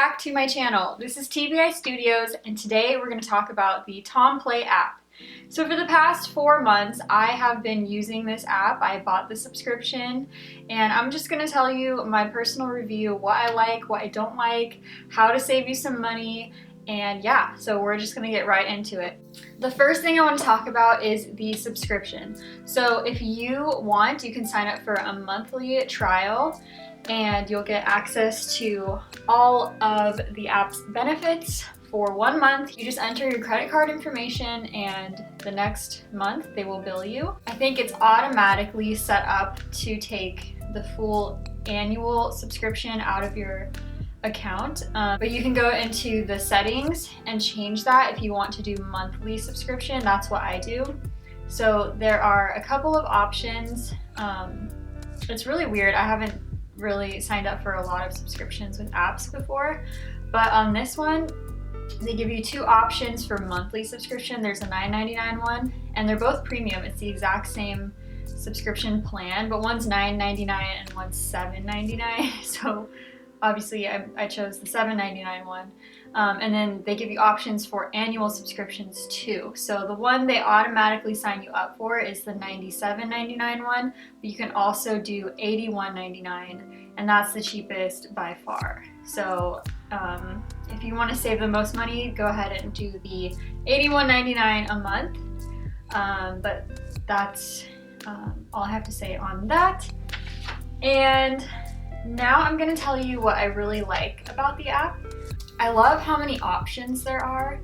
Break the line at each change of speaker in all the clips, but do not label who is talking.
back to my channel. This is TBI Studios, and today we're going to talk about the TomPlay app. So for the past 4 months, I have been using this app. I bought the subscription, and I'm just going to tell you my personal review, what I like, what I don't like, how to save you some money, and yeah, so we're just going to get right into it. The first thing I want to talk about is the subscription. So if you want, you can sign up for a monthly trial, and you'll get access to all of the app's benefits for 1 month. You just enter your credit card information, and the next month they will bill you. I think it's automatically set up to take the full annual subscription out of your account, but you can go into the settings and change that if you want to do monthly subscription. That's what I do. So there are a couple of options. It's really weird. I haven't really signed up for a lot of subscriptions with apps before, but on this one they give you 2 options for monthly subscription. There's a $9.99 one, and they're both premium. It's the exact same subscription plan, but one's $9.99 and one's $7.99. So obviously I chose the $7.99 one. And then they give you options for annual subscriptions too. So the one they automatically sign you up for is the $97.99 one, but you can also do $81.99, and that's the cheapest by far. So if you want to save the most money, go ahead and do the $81.99 a month. But that's all I have to say on that. And now I'm going to tell you what I really like about the app. I love how many options there are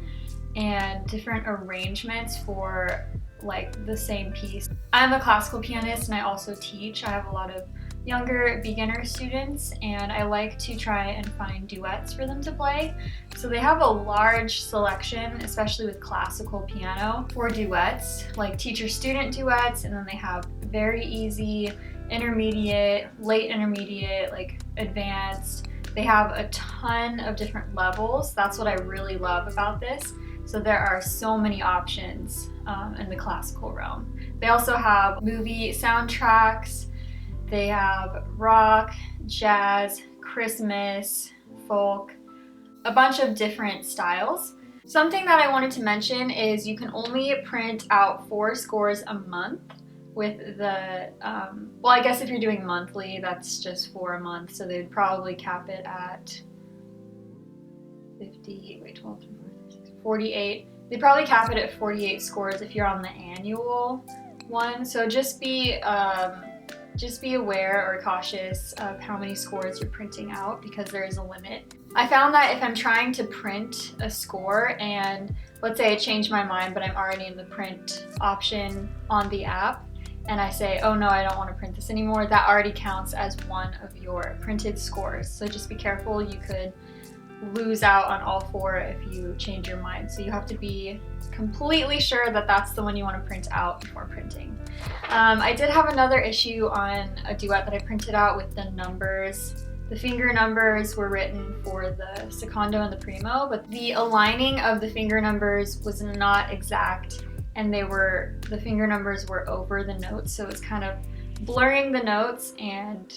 and different arrangements for like the same piece. I'm a classical pianist and I also teach. I have a lot of younger beginner students, and I like to try and find duets for them to play. So they have a large selection, especially with classical piano, for duets, like teacher-student duets, and then they have very easy, intermediate, late intermediate, like advanced. They have a ton of different levels. That's what I really love about this. So there are so many options in the classical realm. They also have movie soundtracks. They have rock, jazz, Christmas, folk, a bunch of different styles. Something that I wanted to mention is you can only print out 4 scores a month with the, well, I guess if you're doing monthly, that's just 4 a month, so they'd probably cap it at 48. They'd probably cap it at 48 scores if you're on the annual one, so just be aware or cautious of how many scores you're printing out, because there is a limit. I found that if I'm trying to print a score and let's say I change my mind, but I'm already in the print option on the app, and I say, oh no, I don't want to print this anymore, that already counts as one of your printed scores. So just be careful, you could lose out on all 4 if you change your mind. So you have to be completely sure that that's the one you want to print out before printing. I did have another issue on a duet that I printed out with the numbers. The finger numbers were written for the secondo and the primo, but the aligning of the finger numbers was not exact, and the finger numbers were over the notes, so it's kind of blurring the notes, and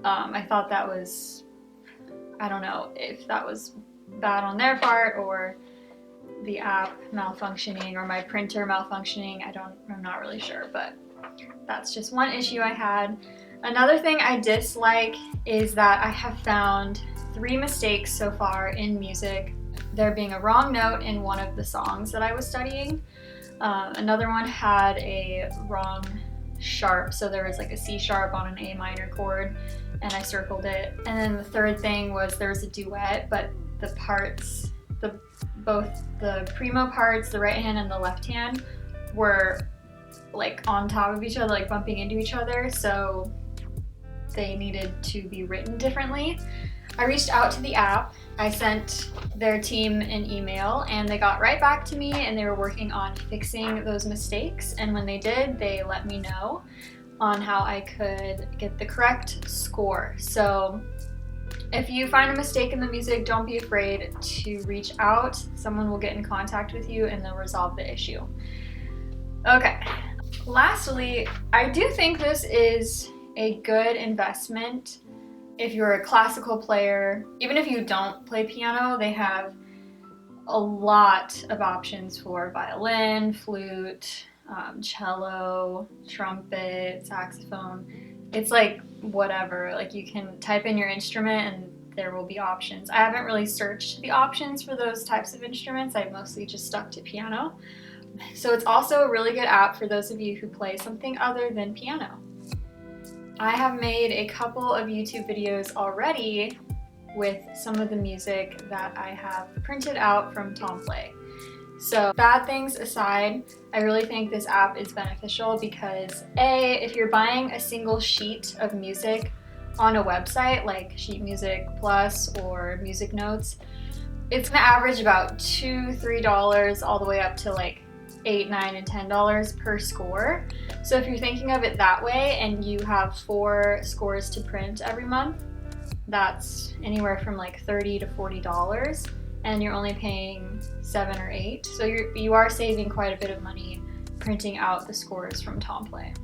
I thought that was, I don't know if that was bad on their part or the app malfunctioning or my printer malfunctioning. I'm not really sure, but that's just one issue I had. Another thing I dislike is that I have found 3 mistakes so far in music. There being a wrong note in one of the songs that I was studying. Another one had a wrong sharp, so there was like a C sharp on an A minor chord, and I circled it. And then the third thing was there was a duet, but the parts, both the primo parts, the right hand and the left hand, were like on top of each other, like bumping into each other, so they needed to be written differently. I reached out to the app, I sent their team an email, and they got right back to me, and they were working on fixing those mistakes, and when they did, they let me know on how I could get the correct score. So if you find a mistake in the music, don't be afraid to reach out. Someone will get in contact with you and they'll resolve the issue. Okay, lastly, I do think this is a good investment If you're a classical player, even if you don't play piano, they have a lot of options for violin, flute, cello, trumpet, saxophone. It's like whatever, like you can type in your instrument and there will be options. I haven't really searched the options for those types of instruments. I've mostly just stuck to piano. So it's also a really good app for those of you who play something other than piano. I have made a couple of YouTube videos already with some of the music that I have printed out from TomPlay. So bad things aside, I really think this app is beneficial because A, if you're buying a single sheet of music on a website like Sheet Music Plus or Music Notes, it's gonna average about $2, $3 all the way up to like $8, $9, and $10 per score. So if you're thinking of it that way and you have 4 scores to print every month, that's anywhere from like $30 to $40, and you're only paying 7 or 8. So you are saving quite a bit of money printing out the scores from TomPlay.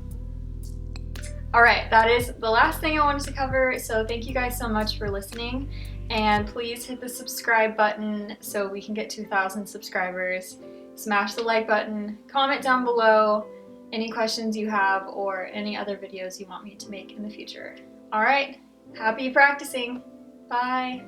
All right, that is the last thing I wanted to cover. So thank you guys so much for listening, and please hit the subscribe button so we can get to 1,000 subscribers. Smash the like button, comment down below any questions you have or any other videos you want me to make in the future. All right, happy practicing. Bye.